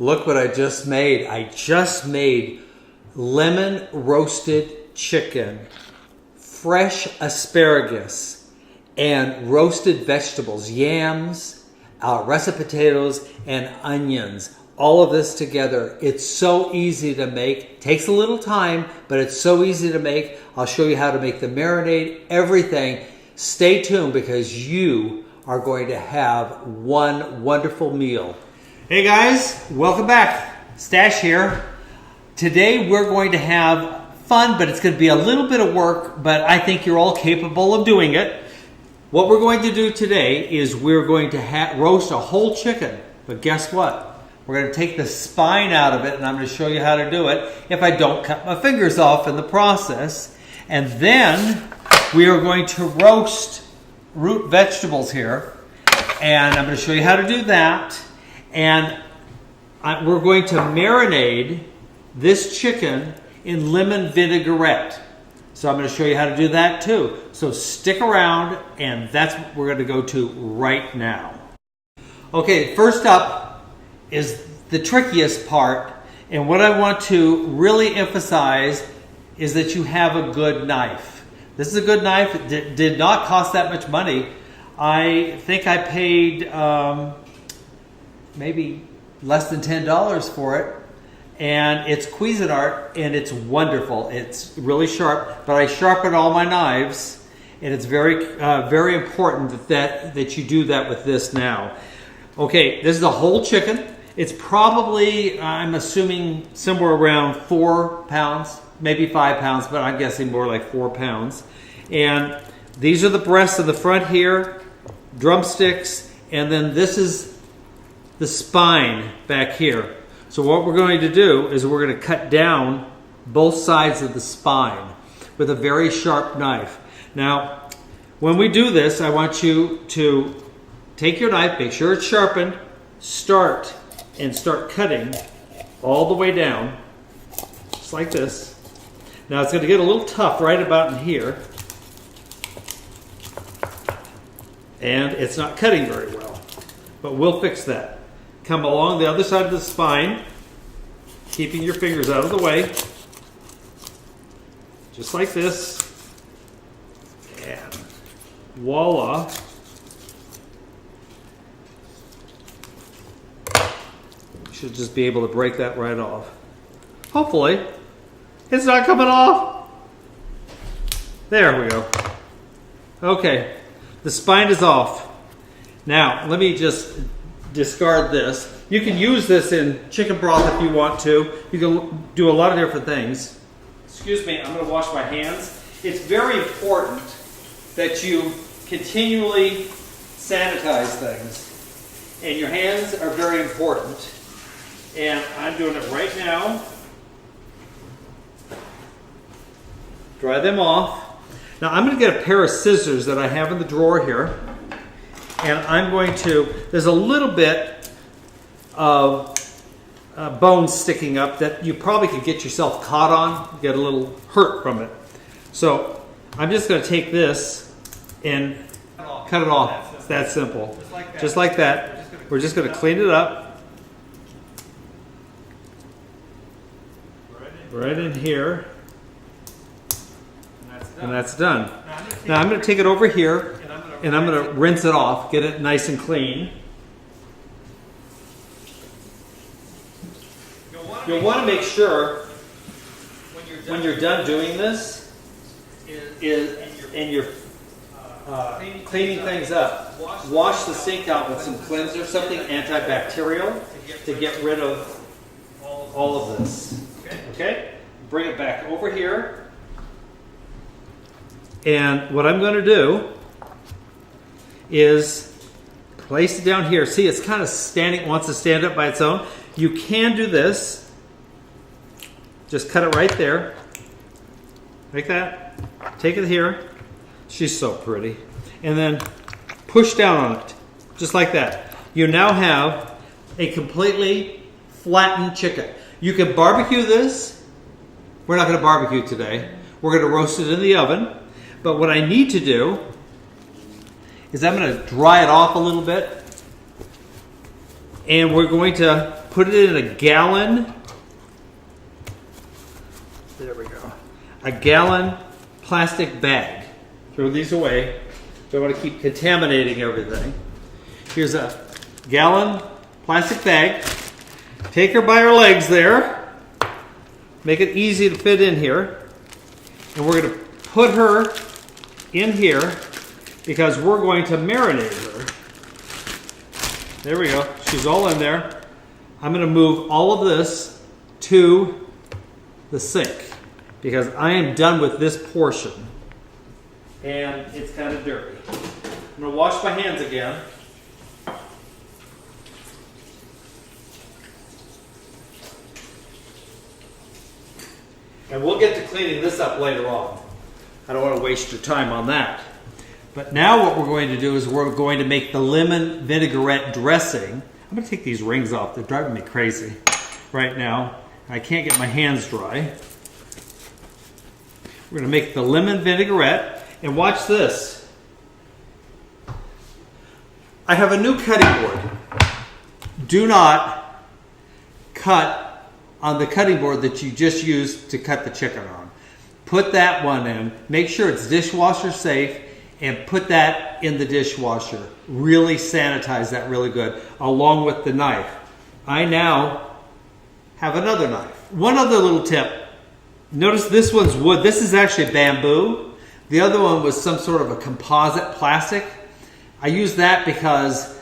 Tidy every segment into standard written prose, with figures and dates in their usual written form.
Look what I just made. I just made lemon roasted chicken, fresh asparagus, and roasted vegetables, yams, russet potatoes, and onions. All of this together. It's so easy to make. Takes a little time, but it's so easy to make. I'll show you how to make the marinade, everything. Stay tuned because you are going to have one wonderful meal. Hey guys, welcome back. Stache here. Today we're going to have fun, but it's going to be a little bit of work, but I think you're all capable of doing it. What we're going to do today is we're going to roast a whole chicken, but guess what? We're going to take the spine out of it, and I'm going to show you how to do it if I don't cut my fingers off in the process. And then we are going to roast root vegetables here, and I'm going to show you how to do that. And we're going to marinate this chicken in lemon vinaigrette. So I'm going to show you how to do that too. So stick around, and that's what we're going to go to right now. Okay, first up is the trickiest part, and what I want to really emphasize is that you have a good knife. This is a good knife. It did not cost that much money. I think I paid maybe less than $10 for it, and it's Cuisinart, and it's wonderful. It's really sharp, but I sharpen all my knives, and it's very very important that you do that with this now. Okay, this is a whole chicken. It's probably, I'm assuming, somewhere around 4 pounds, maybe 5 pounds, but I'm guessing more like 4 pounds. And these are the breasts in the front here, drumsticks, and then this is the spine back here. So what we're going to do is we're going to cut down both sides of the spine with a very sharp knife. Now, when we do this, I want you to take your knife, make sure it's sharpened, start cutting all the way down, just like this. Now it's going to get a little tough right about in here, and it's not cutting very well, but we'll fix that. Come along the other side of the spine, keeping your fingers out of the way, just like this, and voila. Should just be able to break that right off. Hopefully. It's not coming off. There we go. Okay, the spine is off. Now, let me just discard this. You can use this in chicken broth if you want to. You can do a lot of different things. Excuse me, I'm going to wash my hands. It's very important that you continually sanitize things. And your hands are very important. And I'm doing it right now. Dry them off. Now I'm going to get a pair of scissors that I have in the drawer here. And I'm going to, there's a little bit of bone sticking up that you probably could get yourself caught on, get a little hurt from it. So I'm just going to take this and cut it off. It's that simple. Just like that. We're just going to clean it up. Right in here, and that's done. Now I'm going to take it over here, and I'm going to rinse it off, get it nice and clean. You'll want to make sure when you're done doing this, and you're cleaning things up, wash the sink out with some cleanser, something antibacterial, to get rid of all of this. Okay, bring it back over here. And what I'm going to do is place it down here. See, it's kind of standing, wants to stand up by its own. You can do this. Just cut it right there. Like that. Take it here. She's so pretty. And then push down on it. Just like that. You now have a completely flattened chicken. You can barbecue this. We're not going to barbecue today. We're going to roast it in the oven. But what I need to do is I'm going to dry it off a little bit. And we're going to put it in a gallon. There we go. A gallon plastic bag. Throw these away. Don't want to keep contaminating everything. Here's a gallon plastic bag. Take her by her legs there. Make it easy to fit in here. And we're going to put her in here because we're going to marinate her. There we go. She's all in there. I'm going to move all of this to the sink because I am done with this portion. And it's kind of dirty. I'm going to wash my hands again. And we'll get to cleaning this up later on. I don't want to waste your time on that. But now what we're going to do is we're going to make the lemon vinaigrette dressing. I'm going to take these rings off. They're driving me crazy right now. I can't get my hands dry. We're going to make the lemon vinaigrette. And watch this. I have a new cutting board. Do not cut on the cutting board that you just used to cut the chicken on. Put that one in. Make sure it's dishwasher safe and put that in the dishwasher. Really sanitize that really good along with the knife. I now have another knife. One other little tip. Notice this one's wood. This is actually bamboo. The other one was some sort of a composite plastic. I use that because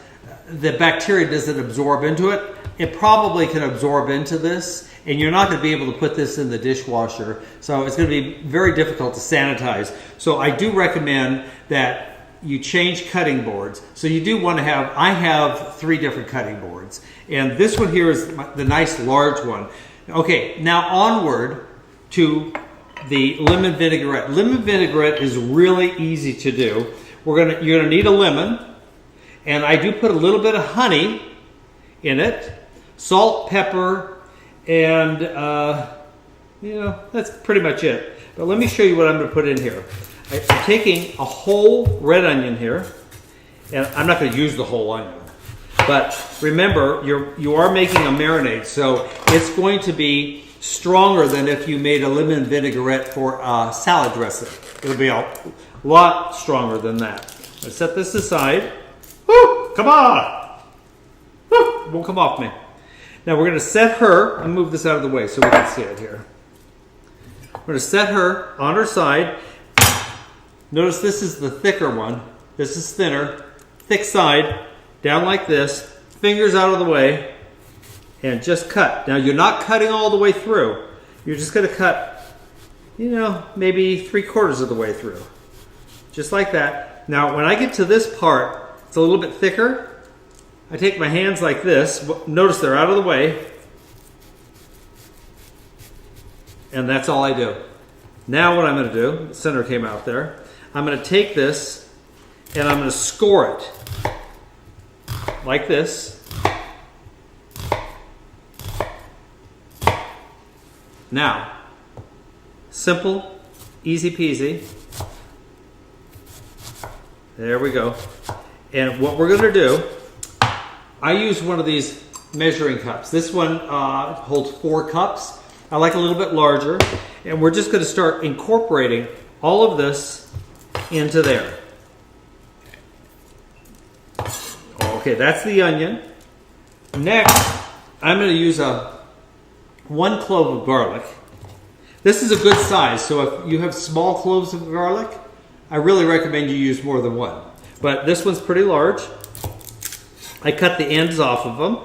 the bacteria doesn't absorb into it. It probably can absorb into this, and you're not going to be able to put this in the dishwasher. So it's going to be very difficult to sanitize. So I do recommend that you change cutting boards. So you do want to have, I have 3 different cutting boards. And this one here is the nice large one. Okay, now onward to the lemon vinaigrette. Lemon vinaigrette is really easy to do. You're gonna need a lemon, and I do put a little bit of honey in it, salt, pepper, and that's pretty much it. But let me show you what I'm gonna put in here. I'm taking a whole red onion here, and I'm not gonna use the whole onion. But remember, you are making a marinade, so it's going to be stronger than if you made a lemon vinaigrette for salad dressing. It'll be a lot stronger than that. I set this aside. Woo! Come on! Woo! Won't come off me. Now we're going to set her, I'll move this out of the way so we can see it here. We're going to set her on her side. Notice this is the thicker one. This is thinner. Thick side, down like this. Fingers out of the way. And just cut. Now you're not cutting all the way through. You're just going to cut, maybe 3/4 of the way through. Just like that. Now when I get to this part, it's a little bit thicker. I take my hands like this. Notice they're out of the way. And that's all I do. Now what I'm going to do, the center came out there. I'm going to take this and I'm going to score it. Like this. Now, simple, easy peasy. There we go. And what we're going to do, I use one of these measuring cups. This one holds 4 cups. I like a little bit larger. And we're just going to start incorporating all of this into there. Okay, that's the onion. Next, I'm going to use 1 clove of garlic. This is a good size, so if you have small cloves of garlic, I really recommend you use more than 1. But this one's pretty large. I cut the ends off of them.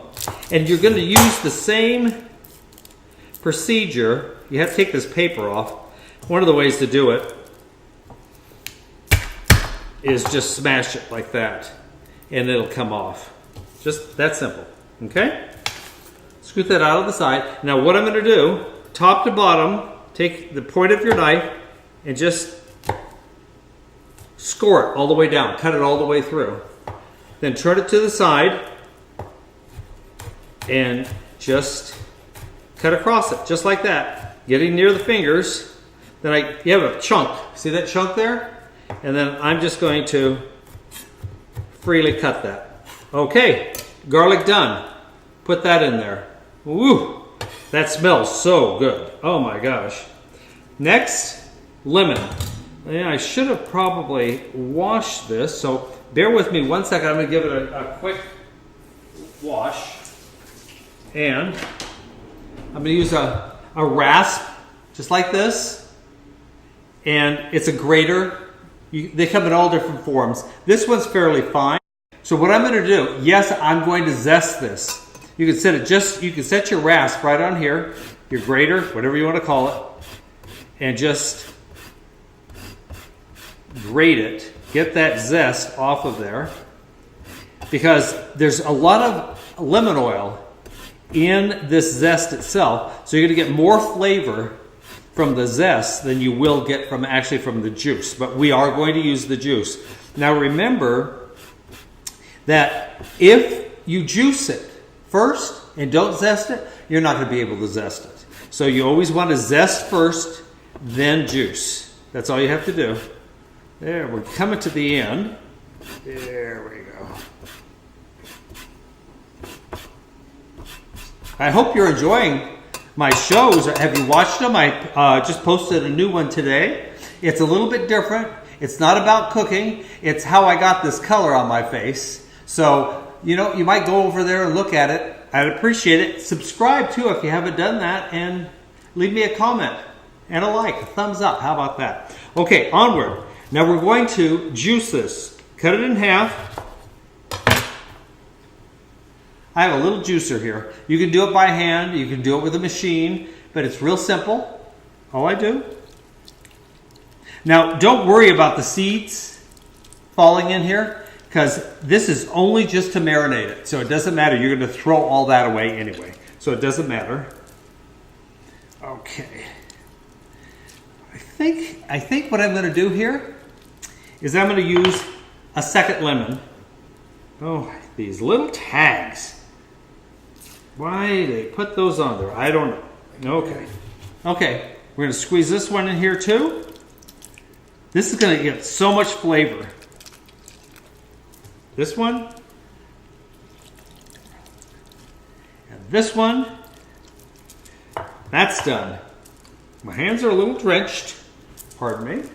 And you're going to use the same procedure. You have to take this paper off. One of the ways to do it is just smash it like that, and it'll come off. Just that simple, okay? Scoot that out of the side. Now what I'm going to do, top to bottom, take the point of your knife and just score it all the way down. Cut it all the way through. Then turn it to the side and just cut across it, just like that. Getting near the fingers. Then you have a chunk. See that chunk there? And then I'm just going to freely cut that. Okay, garlic done. Put that in there. Woo! That smells so good. Oh my gosh. Next, lemon. Yeah, I should have probably washed this, so bear with me 1 second. I'm going to give it a quick wash. And I'm going to use a rasp, just like this. And it's a grater. They come in all different forms. This one's fairly fine. So what I'm going to do, yes, I'm going to zest this. You can set your rasp right on here, your grater, whatever you want to call it, and just grate it. Get that zest off of there, because there's a lot of lemon oil in this zest itself, so you're going to get more flavor from the zest than you will get from the juice. But we are going to use the juice. Now remember that if you juice it first and don't zest it, you're not going to be able to zest it. So you always want to zest first, then juice. That's all you have to do. There, we're coming to the end. There we go. I hope you're enjoying my shows. Have you watched them? I just posted a new one today. It's a little bit different. It's not about cooking. It's how I got this color on my face. So, you might go over there and look at it. I'd appreciate it. Subscribe too if you haven't done that, and leave me a comment and a like, a thumbs up. How about that? Okay, onward. Now we're going to juice this. Cut it in half. I have a little juicer here. You can do it by hand. You can do it with a machine, but it's real simple. All I do. Now, don't worry about the seeds falling in here, because this is only just to marinate it. So it doesn't matter. You're going to throw all that away anyway. So it doesn't matter. Okay. I think what I'm going to do here is I'm going to use a second lemon. Oh, these little tags. Why they put those on there? I don't know. Okay. We're going to squeeze this one in here too. This is going to get so much flavor. This one. And this one. That's done. My hands are a little drenched. Pardon me.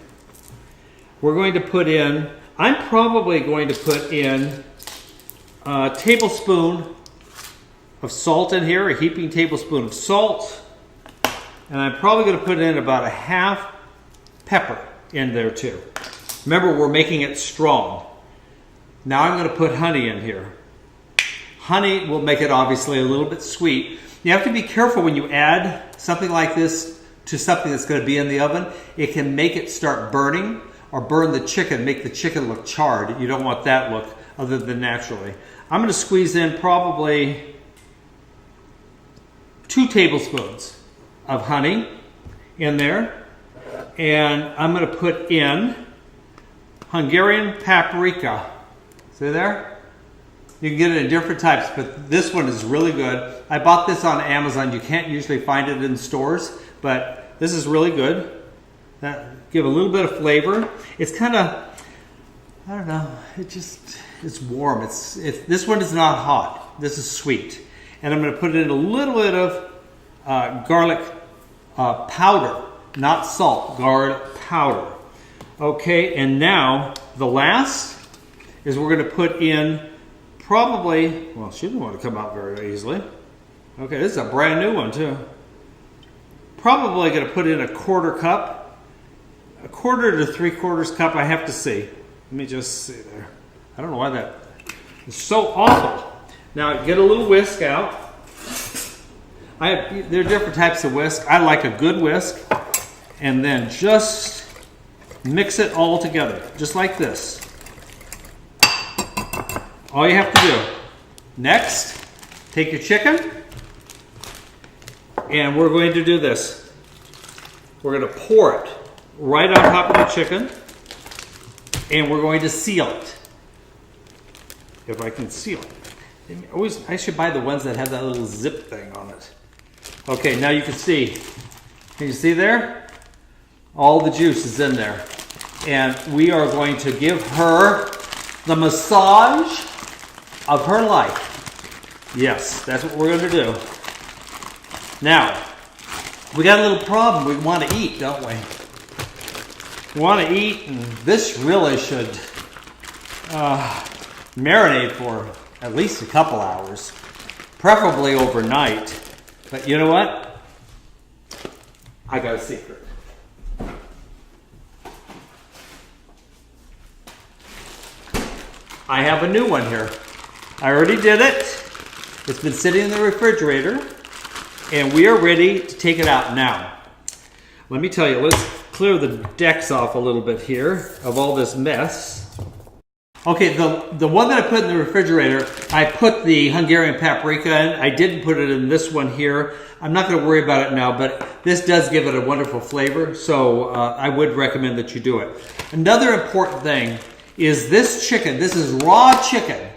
We're going to put in, I'm probably going to put in a tablespoon of salt in here, a heaping tablespoon of salt. And I'm probably going to put in about a half pepper in there too. Remember, we're making it strong. Now I'm going to put honey in here. Honey will make it obviously a little bit sweet. You have to be careful when you add something like this to something that's going to be in the oven. It can make it start burning or burn the chicken, make the chicken look charred. You don't want that look other than naturally. I'm going to squeeze in probably 2 tablespoons of honey in there. And I'm going to put in Hungarian paprika. See there? You can get it in different types, but this one is really good. I bought this on Amazon. You can't usually find it in stores, but this is really good. Give a little bit of flavor. It's kind of, I don't know, it's warm. This one is not hot. This is sweet. And I'm going to put in a little bit of garlic powder, not salt, garlic powder. Okay, and now the last is we're going to put in probably, well, she didn't want to come out very easily. Okay, this is a brand new one too. Probably going to put in a quarter cup, a quarter to 3/4 cup. I have to see. Let me just see there. I don't know why that is so awful. Now get a little whisk out. There are different types of whisk. I like a good whisk, and then just mix it all together, just like this. All you have to do. Next, take your chicken, and we're going to do this. We're going to pour it right on top of the chicken, and we're going to seal it. If I can seal it. I should buy the ones that have that little zip thing on it. Okay, now you can see. Can you see there? All the juice is in there. And we are going to give her the massage of her life. Yes, that's what we're going to do. Now, we got a little problem. We want to eat, don't we? We want to eat, and this really should marinate for at least a couple hours, preferably overnight. But you know what? I got a secret. I have a new one here. I already did it. It's been sitting in the refrigerator, and we are ready to take it out now. Let me tell you, let's clear the decks off a little bit here of all this mess. Okay, the one that I put in the refrigerator, I put the Hungarian paprika in. I didn't put it in this one here. I'm not going to worry about it now, but this does give it a wonderful flavor, so I would recommend that you do it. Another important thing is this chicken. This is raw chicken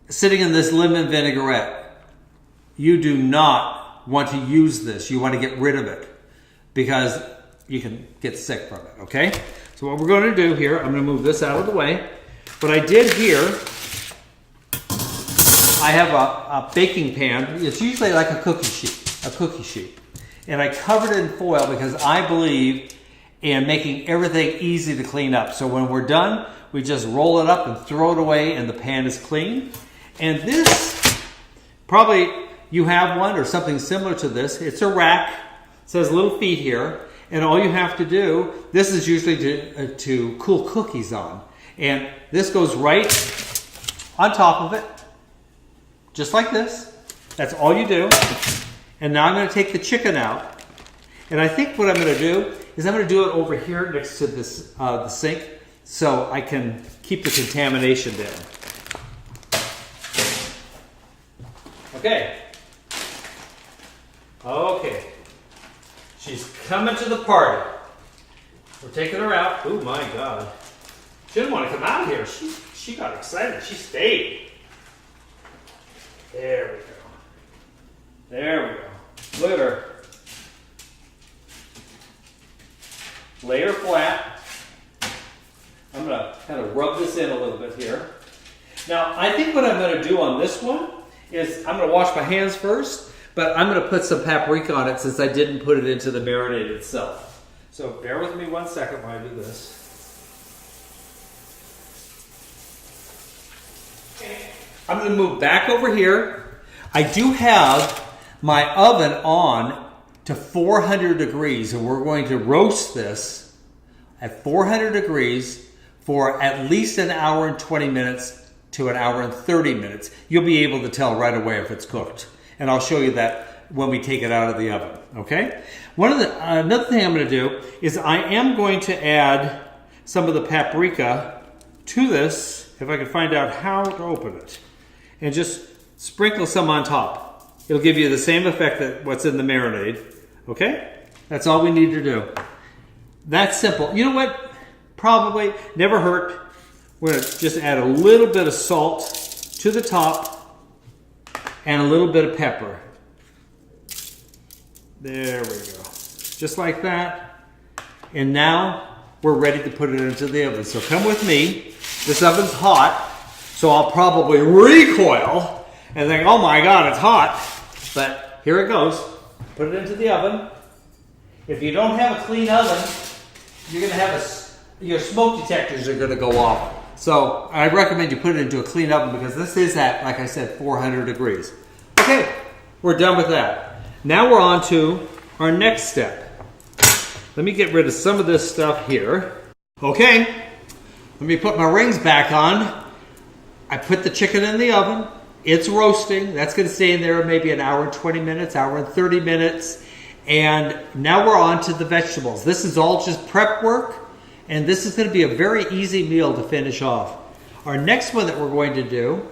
sitting in this lemon vinaigrette. You do not want to use this. You want to get rid of it because you can get sick from it, okay? So what we're going to do here, I'm going to move this out of the way. What I did here, I have a baking pan. It's usually like a cookie sheet. And I covered it in foil because I believe in making everything easy to clean up. So when we're done, we just roll it up and throw it away and the pan is clean. And this, probably you have one or something similar to this. It's a rack. It says little feet here. And all you have to do, this is usually to cool cookies on. And this goes right on top of it, just like this. That's all you do. And now I'm going to take the chicken out. And I think what I'm going to do is I'm going to do it over here next to this the sink so I can keep the contamination down. Okay. Okay. She's coming to the party. We're taking her out. Oh my God. She didn't want to come out of here. She got excited. She stayed. There we go. There we go. Look at her. Lay her flat. I'm going to kind of rub this in a little bit here. Now, I think what I'm going to do on this one is I'm going to wash my hands first, but I'm going to put some paprika on it since I didn't put it into the marinade itself. So bear with me 1 second while I do this. I'm going to move back over here. I do have my oven on to 400 degrees, and we're going to roast this at 400 degrees for at least an hour and 20 minutes to an hour and 30 minutes. You'll be able to tell right away if it's cooked, and I'll show you that when we take it out of the oven, okay? Another thing I'm going to do is I am going to add some of the paprika to this, if I can find out how to open it. And just sprinkle some on top. It'll give you the same effect that what's in the marinade. Okay? That's all we need to do. That's simple. You know what? Probably never hurt. We're going to just add a little bit of salt to the top and a little bit of pepper. There we go. Just like that. And now we're ready to put it into the oven. So come with me. This oven's hot. So I'll probably recoil and think, oh my God, it's hot. But here it goes. Put it into the oven. If you don't have a clean oven, you're going to have your smoke detectors are going to go off. So I recommend you put it into a clean oven because this is at, like I said, 400 degrees. Okay, we're done with that. Now we're on to our next step. Let me get rid of some of this stuff here. Okay, let me put my rings back on. I put the chicken in the oven. It's roasting. That's going to stay in there maybe an hour and 20 minutes, hour and 30 minutes. And now we're on to the vegetables. This is all just prep work. And this is going to be a very easy meal to finish off. Our next one that we're going to do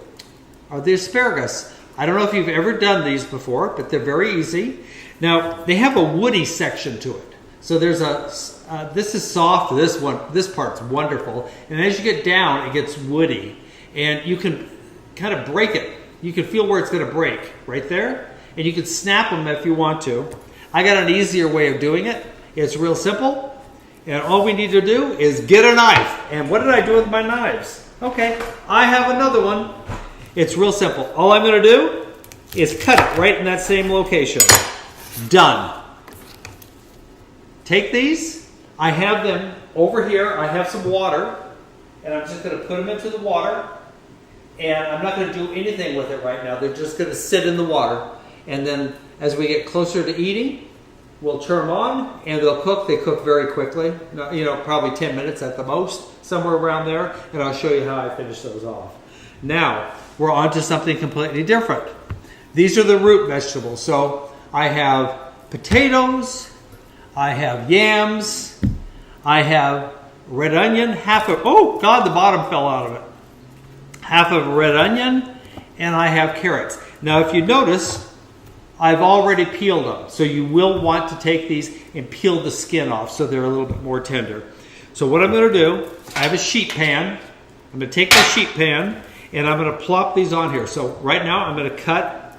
are the asparagus. I don't know if you've ever done these before, but they're very easy. Now, they have a woody section to it. So there's this is soft, this part's wonderful. And as you get down, it gets woody. And you can kind of break it. You can feel where it's going to break right there. And you can snap them if you want to. I got an easier way of doing it. It's real simple. And all we need to do is get a knife. And what did I do with my knives? Okay, I have another one. It's real simple. All I'm going to do is cut it right in that same location. Done. Take these. I have them over here. I have some water, and I'm just going to put them into the water. And I'm not going to do anything with it right now. They're just going to sit in the water. And then as we get closer to eating, we'll turn them on and they'll cook. They cook very quickly, you know, probably 10 minutes at the most, somewhere around there. And I'll show you how I finish those off. Now, we're on to something completely different. These are the root vegetables. So I have potatoes, I have yams, I have red onion, oh God, the bottom fell out of it. Half of a red onion, and I have carrots. Now, if you notice, I've already peeled them. So you will want to take these and peel the skin off so they're a little bit more tender. So what I'm going to do, I have a sheet pan. I'm going to take my sheet pan, and I'm going to plop these on here. So right now, I'm going to cut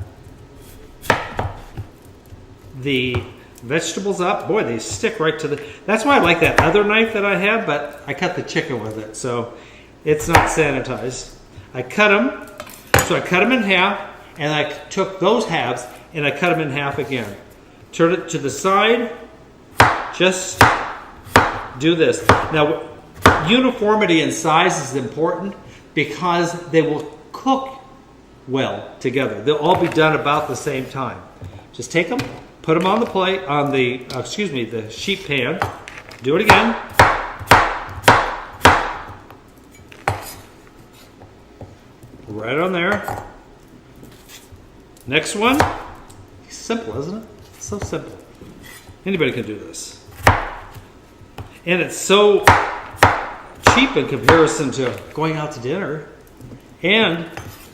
the vegetables up. Boy, they stick right to the... That's why I like that other knife that I have, but I cut the chicken with it, so it's not sanitized. I cut them, so I cut them in half, and I took those halves, and I cut them in half again. Turn it to the side, just do this. Now, uniformity in size is important because they will cook well together. They'll all be done about the same time. Just take them, put them on the plate, on the, the sheet pan. Do it again. Right on there. Next one. Simple, isn't it? So simple. Anybody can do this. And it's so cheap in comparison to going out to dinner. And,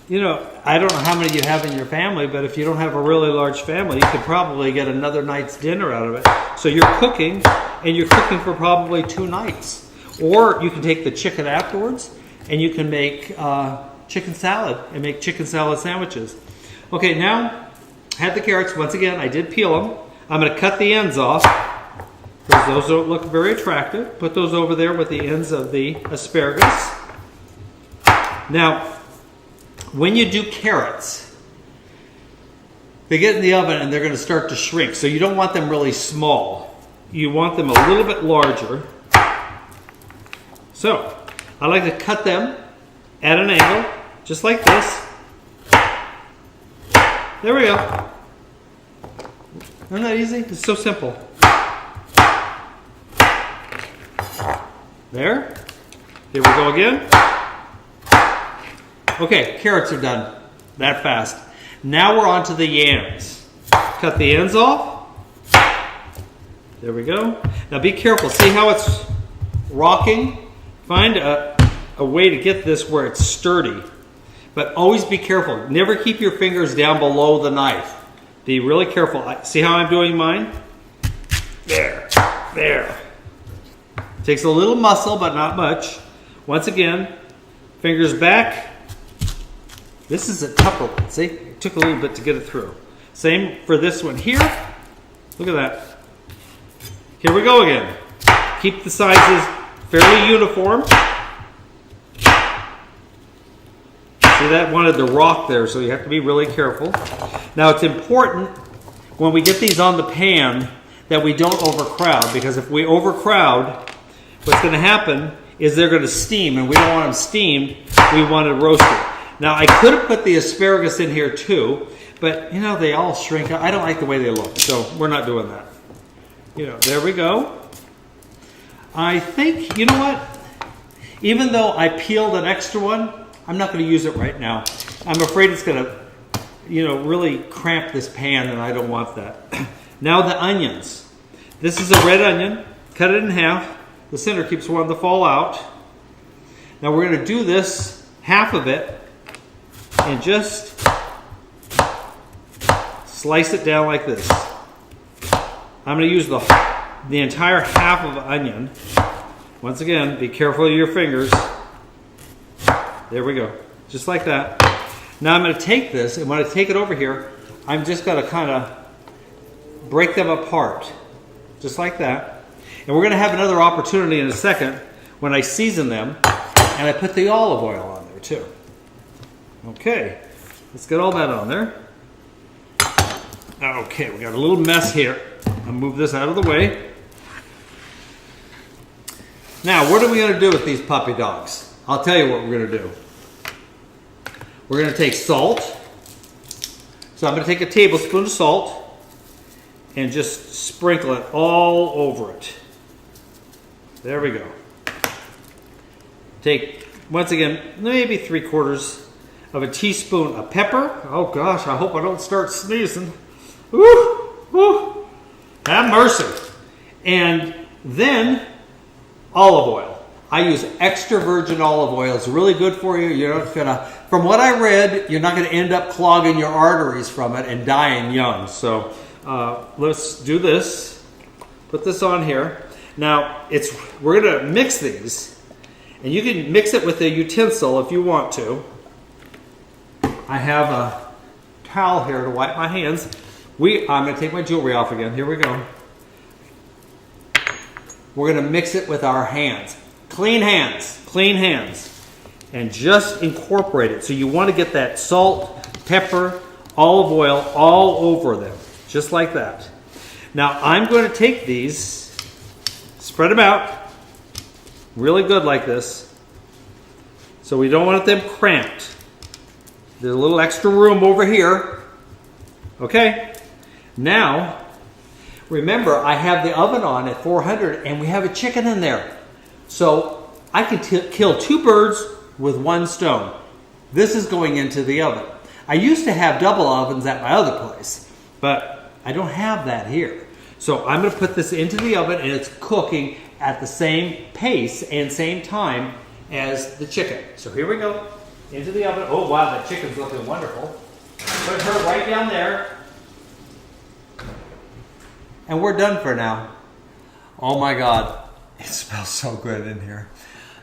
you know, I don't know how many you have in your family, but if you don't have a really large family, you could probably get another night's dinner out of it. So you're cooking, and you're cooking for probably 2 nights. Or you can take the chicken afterwards, and you can make chicken salad and make chicken salad sandwiches. Okay, now I have the carrots. Once again, I did peel them. I'm going to cut the ends off because those don't look very attractive. Put those over there with the ends of the asparagus. Now, when you do carrots, they get in the oven and they're going to start to shrink. So you don't want them really small. You want them a little bit larger. So I like to cut them at an angle, just like this. There we go. Isn't that easy? It's so simple. There. Here we go again. Okay, carrots are done. That fast. Now we're on to the yams. Cut the ends off. There we go. Now be careful. See how it's rocking? Find a way to get this where it's sturdy. But always be careful. Never keep your fingers down below the knife. Be really careful. See how I'm doing mine? There. There. Takes a little muscle, but not much. Once again, fingers back. This is a tougher one. See? It took a little bit to get it through. Same for this one here. Look at that. Here we go again. Keep the sizes fairly uniform. See, that wanted to rock there, so you have to be really careful. Now, it's important when we get these on the pan that we don't overcrowd, because if we overcrowd, what's going to happen is they're going to steam, and we don't want them steamed. We want to roast it. Now, I could have put the asparagus in here too, but, you know, they all shrink. I don't like the way they look, so we're not doing that. You know, there we go. I think, you know what? Even though I peeled an extra one, I'm not going to use it right now. I'm afraid it's going to, you know, really cramp this pan, and I don't want that. Now the onions. This is a red onion. Cut it in half. The center keeps wanting to fall out. Now we're going to do this, half of it, and just slice it down like this. I'm going to use the entire half of an onion. Once again, be careful of your fingers. There we go. Just like that. Now I'm going to take this, and when I take it over here, I'm just going to kind of break them apart. Just like that. And we're going to have another opportunity in a second when I season them, and I put the olive oil on there too. Okay. Let's get all that on there. Okay, we got a little mess here. I'll move this out of the way. Now, what are we going to do with these puppy dogs? I'll tell you what we're going to do. We're going to take salt. So I'm going to take a tablespoon of salt and just sprinkle it all over it. There we go. Take, once again, maybe 3/4 of a teaspoon of pepper. Oh gosh, I hope I don't start sneezing. Woo, woo. Have mercy. And then olive oil. I use extra virgin olive oil. It's really good for you. You're not gonna, from what I read, you're not gonna end up clogging your arteries from it and dying young. So let's do this. Put this on here. Now we're gonna mix these, and you can mix it with a utensil if you want to. I have a towel here to wipe my hands. I'm gonna take my jewelry off again. Here we go. We're going to mix it with our hands. Clean hands, and just incorporate it. So you want to get that salt, pepper, olive oil all over them, just like that. Now I'm going to take these, spread them out really good like this. So we don't want them cramped. There's a little extra room over here. Okay, now remember, I have the oven on at 400 and we have a chicken in there. So I can kill 2 birds with 1 stone. This is going into the oven. I used to have double ovens at my other place, but I don't have that here. So I'm going to put this into the oven, and it's cooking at the same pace and same time as the chicken. So here we go, into the oven. Oh wow, that chicken's looking wonderful. Put her right down there. And we're done for now. Oh my God, it smells so good in here.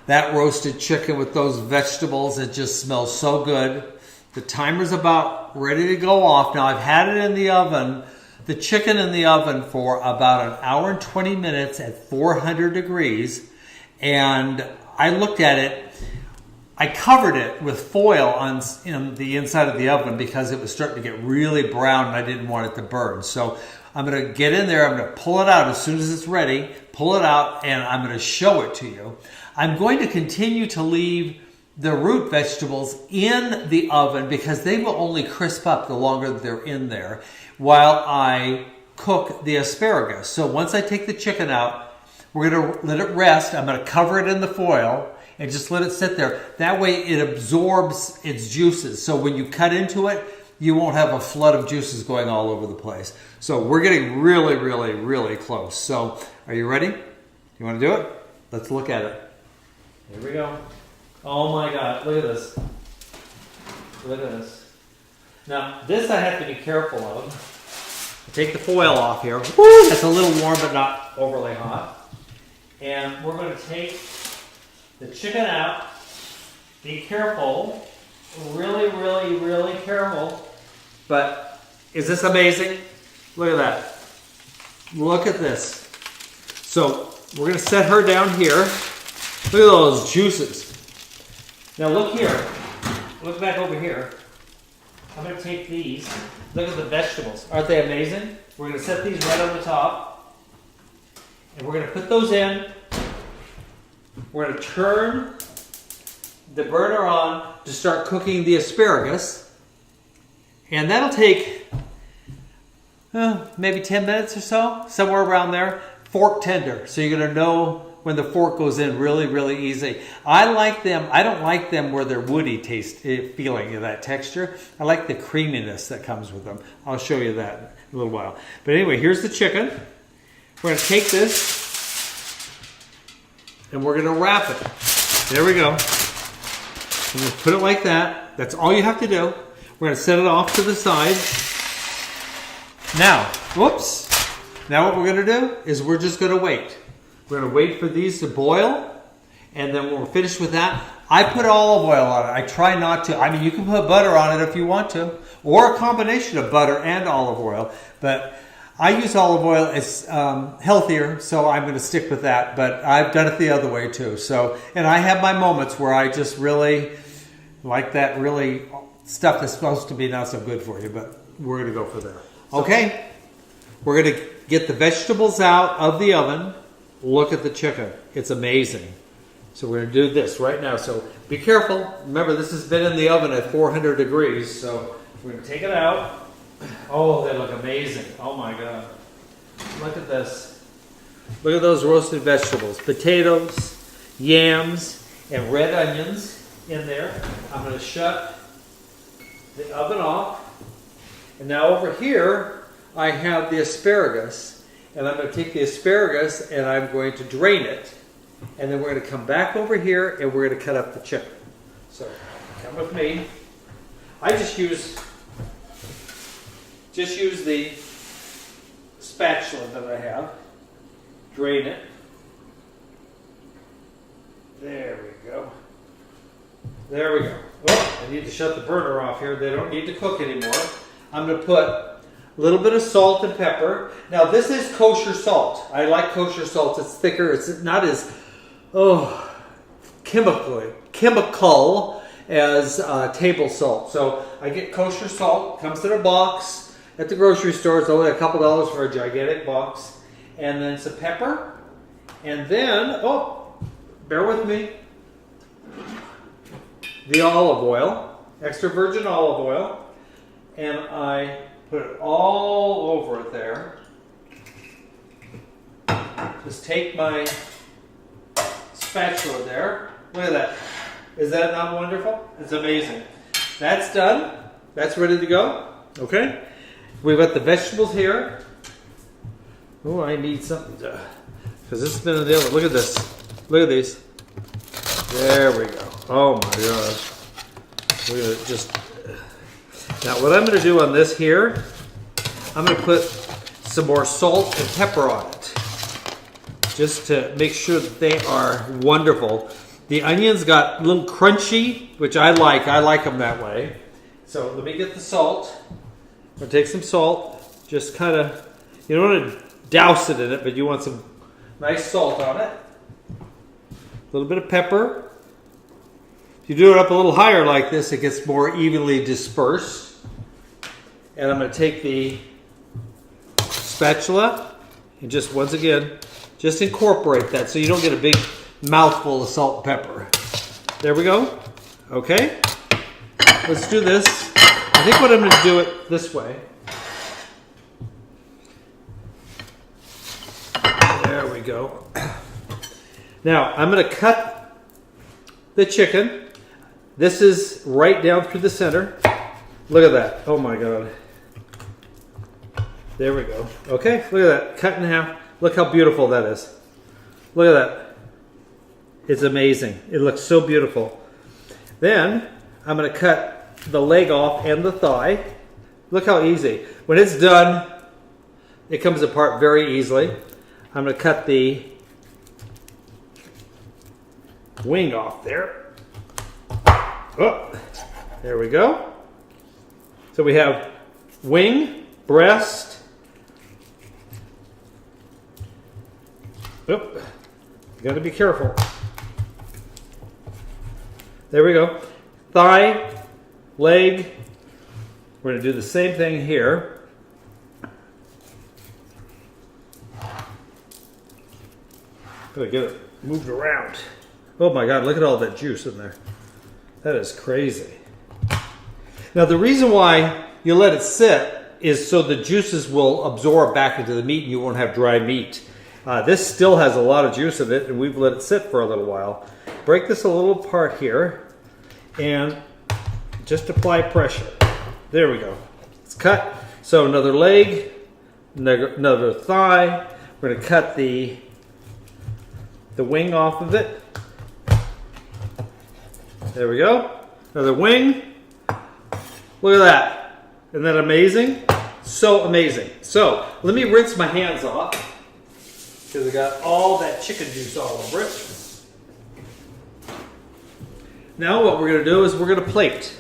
That roasted chicken with those vegetables, it just smells so good. The timer's about ready to go off. Now I've had it in the oven, the chicken in the oven for about 1 hour and 20 minutes at 400 degrees. And I looked at it, I covered it with foil on the inside of the oven because it was starting to get really brown and I didn't want it to burn. So I'm going to get in there, I'm going to pull it out as soon as it's ready, pull it out, and I'm going to show it to you. I'm going to continue to leave the root vegetables in the oven because they will only crisp up the longer that they're in there while I cook the asparagus. So once I take the chicken out, we're going to let it rest. I'm going to cover it in the foil and just let it sit there. That way it absorbs its juices. So when you cut into it, you won't have a flood of juices going all over the place. So we're getting really, really, really close. So are you ready? You want to do it? Let's look at it. Here we go. Oh my God, look at this. Look at this. Now, this I have to be careful of. Take the foil off here. Woo, that's a little warm, but not overly hot. And we're going to take the chicken out. Be careful. Really, really, really careful. But is this amazing? Look at that. Look at this. So we're going to set her down here. Look at those juices. Now look here. Look back over here. I'm going to take these. Look at the vegetables. Aren't they amazing? We're going to set these right on the top. And we're going to put those in. We're going to turn the burner on to start cooking the asparagus. And that'll take maybe 10 minutes or so, somewhere around there. Fork tender, so you're going to know when the fork goes in really, really easy. I like them. I don't like them where they're woody taste, feeling of that texture. I like the creaminess that comes with them. I'll show you that in a little while. But anyway, here's the chicken. We're going to take this and we're going to wrap it. There we go. I'm going to put it like that. That's all you have to do. We're going to set it off to the side. Now, whoops. Now what we're going to do is we're just going to wait. We're going to wait for these to boil. And then when we're finished with that, I put olive oil on it. I try not to. I mean, you can put butter on it if you want to. Or a combination of butter and olive oil. But I use olive oil. It's healthier, so I'm going to stick with that. But I've done it the other way too. So, and I have my moments where I just really like that really stuff that's supposed to be not so good for you. But we're going to go for there. Okay, we're going to get the vegetables out of the oven. Look at the chicken. It's amazing. So we're going to do this right now. So be careful. Remember, this has been in the oven at 400 degrees. So we're going to take it out. Oh, they look amazing. Oh my God. Look at this. Look at those roasted vegetables. Potatoes, yams, and red onions in there. I'm going to shut the oven off. And now over here, I have the asparagus. And I'm going to take the asparagus and I'm going to drain it. And then we're going to come back over here and we're going to cut up the chicken. So come with me. I just use the spatula that I have. Drain it. There we go. There we go. Oh, I need to shut the burner off here. They don't need to cook anymore. I'm going to put a little bit of salt and pepper. Now this is kosher salt. I like kosher salt. It's thicker. It's not as chemical as table salt. So I get kosher salt. Comes in a box at the grocery store. It's only a couple dollars for a gigantic box. And then some pepper. And then, bear with me, the olive oil, extra virgin olive oil. And I put it all over it there. Just take my spatula there. Look at that. Is that not wonderful? It's amazing. That's done. That's ready to go. Okay. We've got the vegetables here. Oh, I need something to, because this has been in the oven. Look at this. Look at these. There we go. Oh my gosh. We're gonna just. Now what I'm going to do on this here, I'm going to put some more salt and pepper on it. Just to make sure that they are wonderful. The onions got a little crunchy, which I like. I like them that way. So let me get the salt. I'm going to take some salt. Just kind of, you don't want to douse it in it, but you want some nice salt on it. A little bit of pepper. If you do it up a little higher like this, it gets more evenly dispersed. And I'm going to take the spatula and just once again, just incorporate that so you don't get a big mouthful of salt and pepper. There we go. Okay. Let's do this. I think what I'm going to do it this way. There we go. Now I'm going to cut the chicken. This is right down through the center. Look at that. Oh my God. There we go. Okay, look at that. Cut in half. Look how beautiful that is. Look at that. It's amazing. It looks so beautiful. Then I'm going to cut the leg off and the thigh. Look how easy. When it's done, it comes apart very easily. I'm going to cut the wing off there. Oh, there we go. So we have wing, breast. Oop, you got to be careful. There we go. Thigh, leg. We're going to do the same thing here. Gotta get it moved around. Oh my God, look at all that juice in there. That is crazy. Now the reason why you let it sit is so the juices will absorb back into the meat and you won't have dry meat. This still has a lot of juice in it and we've let it sit for a little while. Break this a little apart here and just apply pressure. There we go. It's cut. So another leg, another thigh. We're going to cut the wing off of it. There we go. Another wing. Look at that. Isn't that amazing? So amazing. So let me rinse my hands off because I got all that chicken juice all over it. Now what we're going to do is we're going to plate.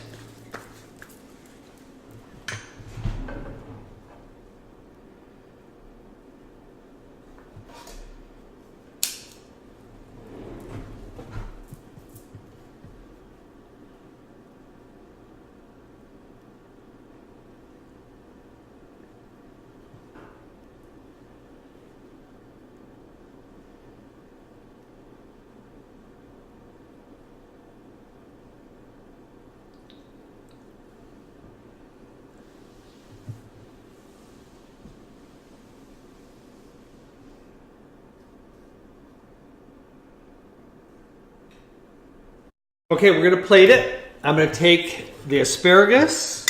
Okay, we're gonna plate it. I'm gonna take the asparagus,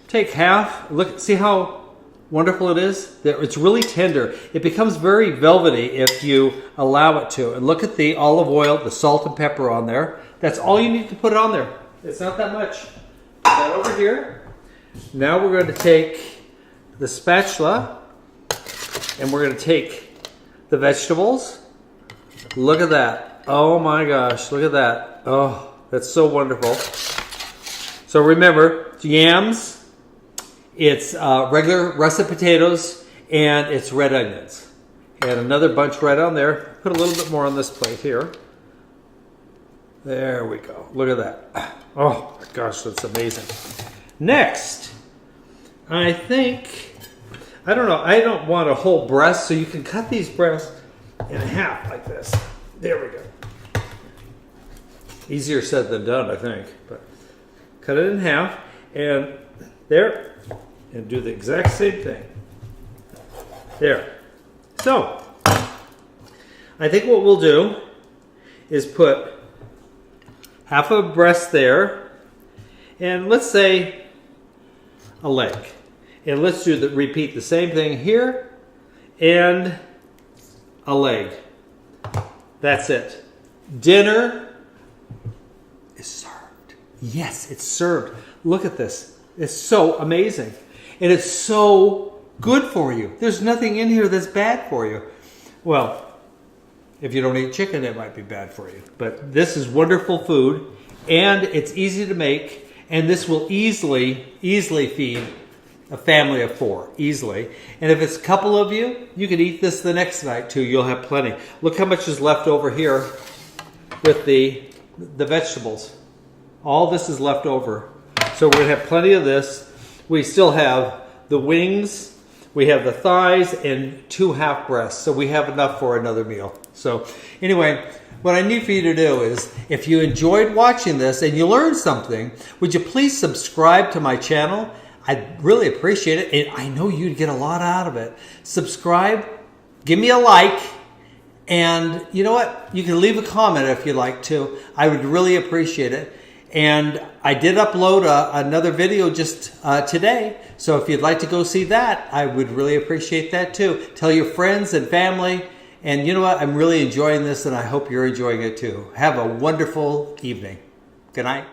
take half. Look, see how wonderful it is? It's really tender. It becomes very velvety if you allow it to. And look at the olive oil, the salt and pepper on there. That's all you need to put on there. It's not that much. Put that over here. Now we're going to take the spatula and we're going to take the vegetables. Look at that. Oh my gosh, look at that. Oh, that's so wonderful. So remember, it's yams, it's regular russet potatoes, and it's red onions. And another bunch right on there. Put a little bit more on this plate here. There we go. Look at that. Oh my gosh, that's amazing. Next, I don't know, I don't want a whole breast, so you can cut these breasts in half like this. There we go. Easier said than done, I think. But cut it in half, and there, and do the exact same thing. There. So, I think what we'll do is put half a breast there, and let's say a leg. And let's repeat the same thing here, and a leg. That's it. Dinner is served. Yes, it's served. Look at this. It's so amazing. And it's so good for you. There's nothing in here that's bad for you. Well, if you don't eat chicken, it might be bad for you. But this is wonderful food, and it's easy to make, and this will easily feed a family of 4, easily. And if it's a couple of you, you can eat this the next night too. You'll have plenty. Look how much is left over here with the vegetables. All this is left over. So we're gonna have plenty of this. We still have the wings, we have the thighs, and 2 half breasts. So we have enough for another meal. So anyway, what I need for you to do is, if you enjoyed watching this and you learned something, would you please subscribe to my channel? I'd really appreciate it, and I know you'd get a lot out of it. Subscribe, give me a like, and you know what? You can leave a comment if you'd like to. I would really appreciate it. And I did upload another video just today, so if you'd like to go see that, I would really appreciate that too. Tell your friends and family, and you know what? I'm really enjoying this, and I hope you're enjoying it too. Have a wonderful evening. Good night.